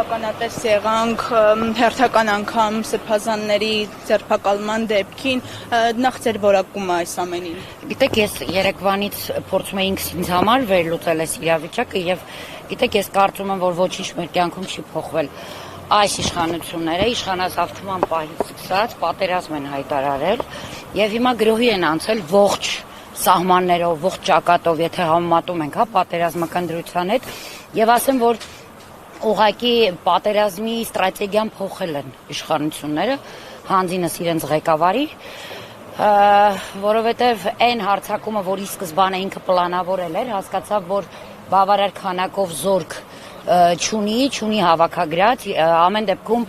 ականատես եղանք հերթական անգամ սրբազանների ձերբակալման դեպքին, նախ ձեր որակումը այս ամենին։ Գիտեք, ես երեկվանից փորձում էի ինքս համար վերլուծել այս իրավիճակը եւ գիտեք, ես կարծում եմ, որ ոչինչ մեր կյանքում չի փոխվել։ Այս իշխանությունները իշխանազավթման պահից սկսած պատերազմ են հայտարարել եւ հիմա գրոհի են անցել ողջ սահմաններով, ողջ ճակատով, եթե համեմատում ենք, պատերազմական դրության հետ, եւ ասեմ, որ ուղղակի պատերազմի ստրատեգիան փոխել են իշխանությունները, հանձինս իրենց ղեկավարի, որովհետեւ այն հարձակումը, որի սկզբանե ինքը պլանավորել էր, հասկացավ, որ բավարար քանակով զորք չունի հավաքագրած, ամեն դեպքում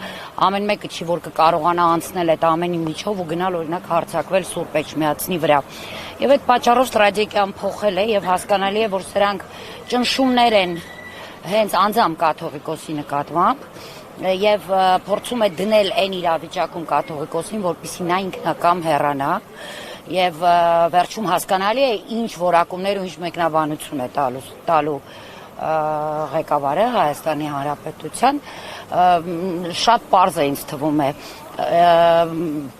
ամեն մեկը չի որ կկարողանա անցնել այդ ամենի միջով ու գնալ օրինակ հարձակվել Սուրբ Էջմիածնի վրա։ Եվ այդ պատճառով ստրատեգիան փոխել է եւ հասկանալի է, որ սրանք ճնշումներ են հենց անձամբ կաթողիկոսի նկատմամբ եւ փորձում է դնել այն իրավիճակում կաթողիկոսին, որպեսզի նա ինքնակամ հեռանա եւ վերջում հասկանալի է ինչ որակումներ ու ինչ մեկնաբանություն է տալու ղեկավարը Հայաստանի Հանրապետության, շատ պարզ է ինձ թվում է,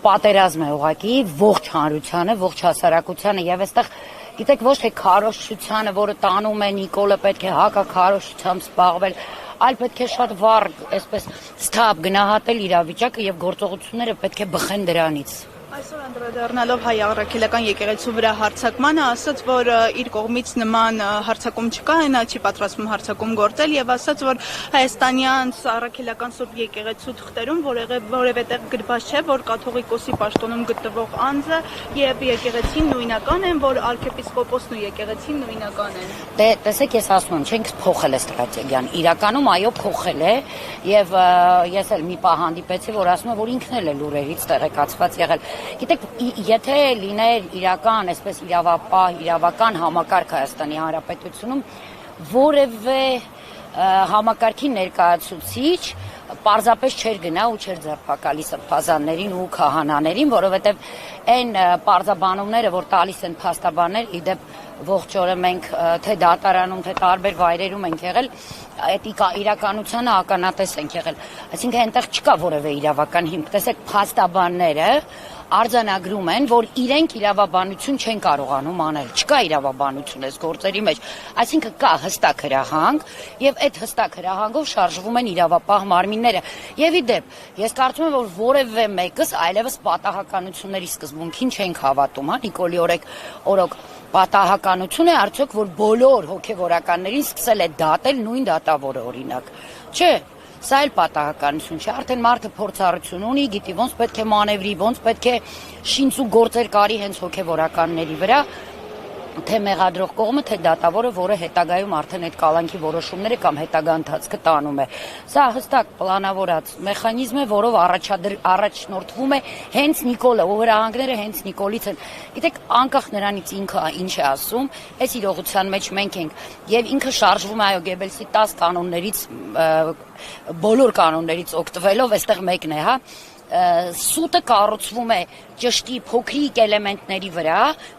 պատերազմ է ուղղակի ողջ հանրությանը, ողջ հասարակությանը եւ այստեղ գիտեք ոչ թե քարոզչությանը, որը տանում է Նիկոլը պետք է հակաքարոզչությամբ զբաղվել, այլ պետք է շատ վառ, այսպես սթափ գնահատել իրավիճակը եւ գործողությունները պետք է բխեն դրանից։ Այսօր անդրադառնալով հայ առաքելական եկեղեցու վրա հարձակմանը, ասաց, որ իր կողմից նման հարձակում չկա, նա չի պատրաստվում հարձակում գործել եւ ասաց, որ հայաստանյան առաքելական Սուրբ եկեղեցու թղթերում որևէ տեղ գրված չէ, որ կաթողիկոսի պաշտոնում գտնվող անձը եւ եկեղեցին նույնական են, որ arczepiskopos-ն ու եկեղեցին նույնական են։ Դե տեսեք, ես ասում եմ, չենք փոխել է ստրատեգիան։ Իրականում այո, փոխել է եւ ես էլ մի պահ հանդիպեցի, որ ասում է, որ ինքն էլ է լուրերից տեղեկացված եղել։ Գիտեք, եթե լիներ իրական, այսպես իրավական համակարգ Հայաստանի Հանրապետությունում, որևէ համակարգի ներկայացուցիչ պարզապես չէր գնա ու չէր ձերբակալի սրբազաններին ու քահանաներին, որովհետև այն պարզաբանումները, որ տալիս են փաստաբաններ, իդեպ ողջ օրը մենք թե դատարանում, թե տարբեր վայրերում ենք եղել, այդ իրականությանը ականատես ենք եղել։ Այսինքն այնտեղ չկա որևէ իրավական հիմք։ Տեսեք, փաստաբանները արձանագրում են, որ իրենք իրավաբանություն չեն կարողանում անել, չկա իրավաբանություն այս գործերի մեջ, այսինքն կա հստակ հրահանգ եւ այդ հստակ հրահանգով շարժվում են իրավապահ մարմինները եւ իդեպ ես կարծում եմ, որ որևէ մեկս այլևս պատահականությունների սկզբունքին չենք հավատում, Նիկոլի օրոք պատահականություն է արդյոք, որ բոլոր հոգեվորականներին սկսել է դատել նույն դատավորը օրինակ, չէ։ Սա էլ պատահականություն չէ, արդեն մարդը փորձառություն ունի, գիտի ոնց պետք է մանևրի, ոնց պետք է շինծու գործեր կարի հենց հոգեվորականների վրա, թե մեղադրող կողմը, թե դատավորը, որը հետագայում արդեն այդ կալանքի որոշումները կամ հետագա ընթացքը տանում է։ Սա հստակ պլանավորած մեխանիզմ է, որով առաջնորդվում է հենց Նիկոլը, ու հրահանգները հենց Նիկոլից են։ Գիտեք, անկախ նրանից ինքը ինչ է ասում, այս իրողության մեջ մենք ենք եւ ինքը շարժվում է այո Գեբելսի 10 կանոններից, բոլոր կանոններից օգտվելով, այստեղ մեկն է, սուտը կառուցվում է ճշտի փոքրիկ էլեմենտների վրա,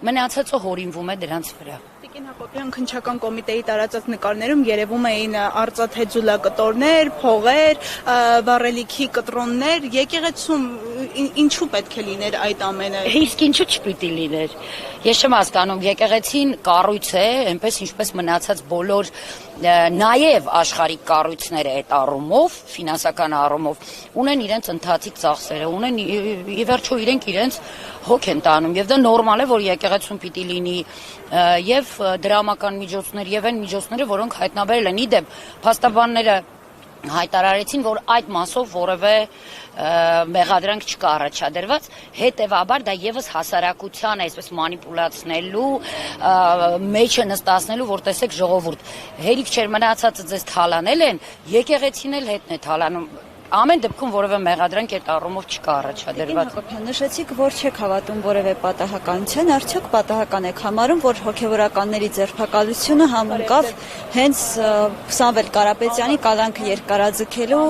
մնացածը հորինվում է դրանց վրա։ Տիկին Հակոբյան քննչական կոմիտեի տարածած նկարներում երևում էին արծաթե ձուլակտորներ, փողեր, վառելիքի կտրոններ, եկեղեցում ինչու պետք է լիներ այդ ամենը։ Իսկ ինչու չպիտի լիներ։ Ես չեմ հասկանում, եկեղեցին կառույց է, այնպես ինչպես մնացած բոլոր նաև աշխարհիկ կառույցները այդ առումով, ֆինանսական առումով, ունեն իրենց ընթացիկ ծախսերը, ունեն ի վերջո իրենց հոգ են տանում եւ դա նորմալ է, որ եկեղեցում պիտի լինի եւ դրամական միջոցներ եւ այն միջոցները, որոնք հայտնաբերել են իդեպ փաստաբանները հայտարարեցին, որ այդ մասով որևէ մեղադրանք չկա առաջադրված, հետևաբար դա եւս հասարակության այսպես մանիպուլացնելու, մեջը նստացնելու, որ տեսեք ժողովուրդ, հերիք չէր մնացածը ձեզ թալանել են, եկեղեցին էլ հետն է թալանում։ Ամեն դեպքում որևէ մեղադրանք այդ առումով չկա առաջադրված։ Նշեցիք, որ չեք հավատում որևէ պատահականության, արդյոք պատահական եք համարում, որ հոգևորականների ձերբակալությունը համընկավ հենց Սամվել Կարապետյանի կալանքը երկարաձգելու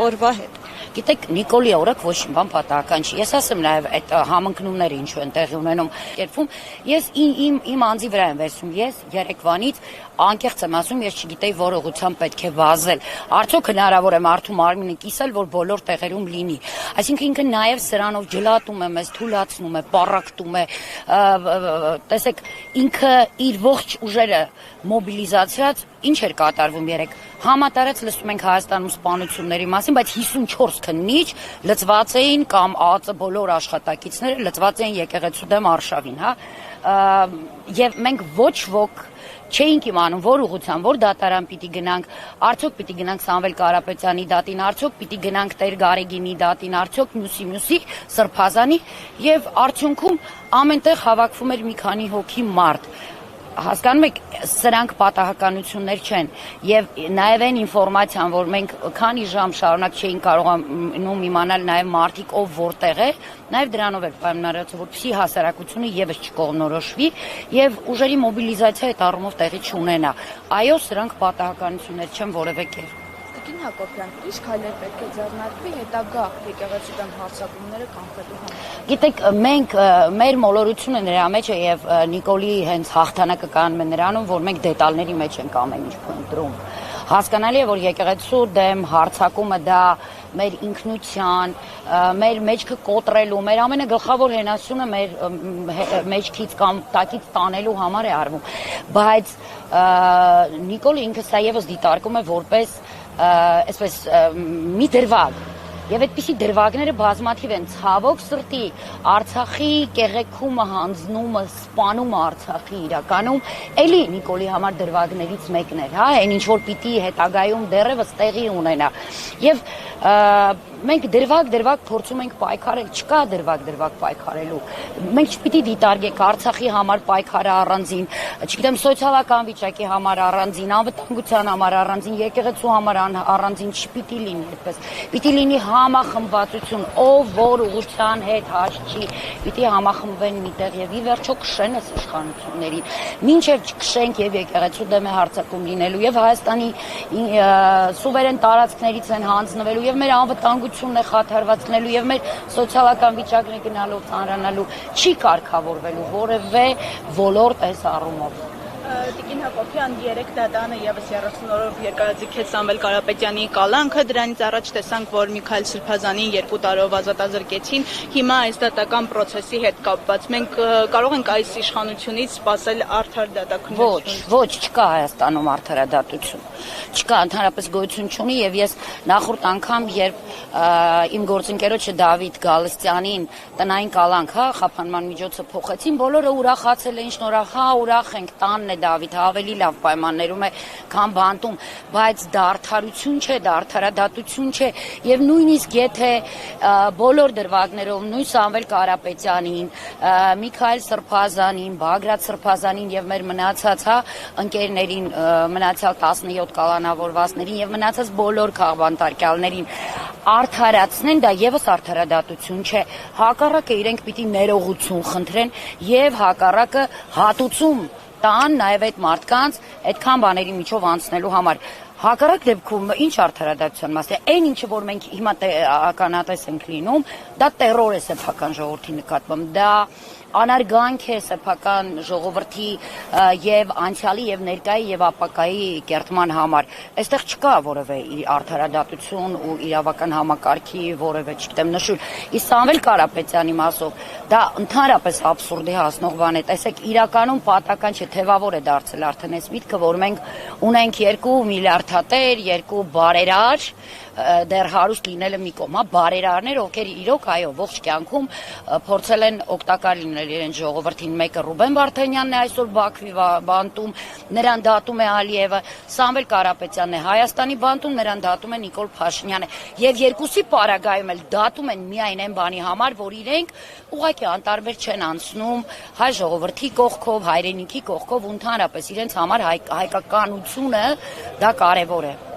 օրվա հետ։ Գիտեք, Նիկոլի օրոք ոչ մի բան պատահական չի։ Ես ասեմ նաև այդ համընկնումները ինչու են տեղի ունենում կերպում։ Ես իմ անձի վրա եմ վերցնում։ Ես երեկվանից անկեղծ եմ ասում, ես չգիտեի որ ուղղությամբ պետք է վազել։ Արդյոք հնարավոր է մարդու մարմինը կիսել, որ բոլոր տեղերում լինի։ Այսինքն ինքը նաև սրանով ջլատում է մեզ, թուլացնում է, պառակտում է։ Տեսեք, ինքը իր ողջ ուժերը մոբիլիզացրած ինչ էր կատարվում երեք։ Համատարած լսում ենք Հայաստանում սպանությունների մասին, բայց 54 քննիչ լծված էին կամ ԱԱԾ բոլոր աշխատակիցները լծված էին եկեղեցու դեմ արշավին, հա։ Եվ մենք ոչ ոք չէինք իմանում, որ ուղղությամբ, որ դատարան պիտի գնանք, արդյոք պիտի գնանք Սամվել Կարապետյանի դատին, արդյոք պիտի գնանք Տեր Գարեգինի դատին, արդյոք մյուսի Սրբազանի, եւ արդյունքում ամենտեղ հավաքվում էր մի քանի հոգի մարդ։ Հասկանում եք, սրանք պատահականություններ չեն եւ նաեւ այն ինֆորմացիան, որ մենք քանի ժամ շարունակ չէինք կարողանում իմանալ նաեւ մարդիկ ով որտեղ է, նաեւ դրանով էր պայմանավորված, որպեսզի հասարակությունը եւս չկողմնորոշվի եւ ուժերի մոբիլիզացիա այդ առումով տեղի չունենա։ Այո, սրանք պատահականություններ չեն որևէ կերպ։ Տիկին Հակոբյան, ի՞նչ քայլեր պետք է ձեռնարկվի հետագա եկեղեցու դեմ հարձակումները կանխելու համար։ Գիտեք, մենք մեր մոլորությունը նրա մեջ է եւ Նիկոլի հենց հաղթանակը կանում է նրանում, որ մենք դետալների մեջ ենք ամեն ինչ փնտրում։ Հասկանալի է, որ եկեղեցու դեմ հարձակումը դա մեր ինքնության, մեր մեջքը կոտրելու, մեր ամենագլխավոր հենասյունը մեր մեջքից կամ տակից տանելու համար է արվում։ Բայց Նիկոլը ինքը սա եւս դիտարկում է որպես այսպես մի դրվագ եւ այդպիսի դրվագները բազմաթիվ են ցավոք սրտի Արցախի կեղեքումը, հանձնումը, սպանումը Արցախի իրականում էլի Նիկոլի համար դրվագներից մեկն էր, հա, այն ինչ որ պիտի հետագայում դեռևս տեղի ունենա եւ մենք դրվագ փորձում ենք պայքարել, չկա դրվագ պայքարելու։ Մենք չպիտի դիտարկենք Արցախի համար պայքարը առանձին, չգիտեմ, սոցիալական վիճակի համար առանձին, անվտանգության համար առանձին, եկեղեցու համար առանձին չպիտի լինի այդպես։ Պիտի լինի համախմբվածություն, ով որ ուղղության հետ հաշ չի, պիտի համախմբվեն միտեղ եւ ի վերջո քշեն այս իշխանություններին։ Մինչեւ չքշենք եւ եկեղեցու դեմ է հարձակում լինելու եւ Հայաստանի սուվերեն տարածքներից են հանձնվելու եւ մեր անվտանգությունն է խաթարվածնելու եւ մեր սոցիալական վիճակն է գնալու ծանրանալու, չի կարգավորվելու որևէ ոլորտ այս առումով։ Տիկին Հակոբյան, 3 դատանը եւս 30 օրով երկարաձգեց Սամվել Կարապետյանի կալանքը, դրանից առաջ տեսանք, որ Միքայել Սրբազանին 2 տարով ազատազրկեցին, հիմա այս դատական process-ի հետ կապված մենք կարող ենք այս իշխանությունից սպասել արդար դատաքննություն։ Ոչ, չկա Հայաստանում արդարադատություն, չկա, ընդհանրապես գոյություն չունի եւ ես նախորդ անգամ, երբ իմ գործընկերոջը Դավիթ Գալստյանին տնային կալանք, հա, խափանման միջոցը փոխեցին, բոլորը ուրախացել էին, ուրախ ենք, տանն է Դավիթ, ավելի լավ պայմաններում է, քան բանտում, բայց դա արդարություն չէ, դա արդարադատություն չէ եւ նույնիսկ եթե բոլոր դրվագներով նույն Սամվել Կարապետյանին, Միքայել Սրբազանին, Բագրատ Սրբազանին եւ մեր մնացած ընկերներին, մնացյալ 17 կալանավորվածներին եւ մնացած բոլոր քաղբանտարկյալներին արդարացնեն, դա եւս արդարադատություն չէ։ Հակառակը իրենք պիտի ներողություն խնդրեն եւ հակառակը հատուցում տան նաև այդ մարդկանց այդքան բաների միջով անցնելու համար։ Հակառակ դեպքում ինչ արդարադատության մաս է, այն ինչը որ մենք հիմա ականատես ենք լինում, դա տերոր է սեփական ժողովրդի նկատմամբ, դա անարգանք է սեփական ժողովրդի եւ անցյալի եւ ներկայի եւ ապագայի կերտման համար։ Այստեղ չկա որևէ արդարադատություն ու իրավական համակարգի որևէ, չգիտեմ, նշույլ։ Իսկ Սամվել Կարապետյանի մասով դա ընդհանրապես աբսուրդի հասնող բան է։ Տեսեք, իրականում պատական չէ, թևավոր է դարձել արդեն այս միտքը, որ մենք ունենք 2 միլիարդատեր, 2 բարերար, դեռ հարուստ լինելը մի կողմ, հա, բարերարներ, ովքեր իրոք, այո, ողջ կյանքում փորձել են օգտակար լինել իրենց ժողովրդին։ Մեկը Ռուբեն Վարդանյանն է այսօր Բաքվի բանտում, նրան դատում է Ալիևը, Սամվել Կարապետյանն է Հայաստանի բանտում, նրան դատում է Նիկոլ Փաշինյանը։ Եվ երկուսի պարագայում էլ դատում են միայն այն բանի համար, որ իրենք ուղղակի անտարբեր չեն անցնում հայ ժողովրդի կողքով, հայրենիքի կողքով, ընդհանրապես իրենց համար հայկականությունը դա կարևոր է։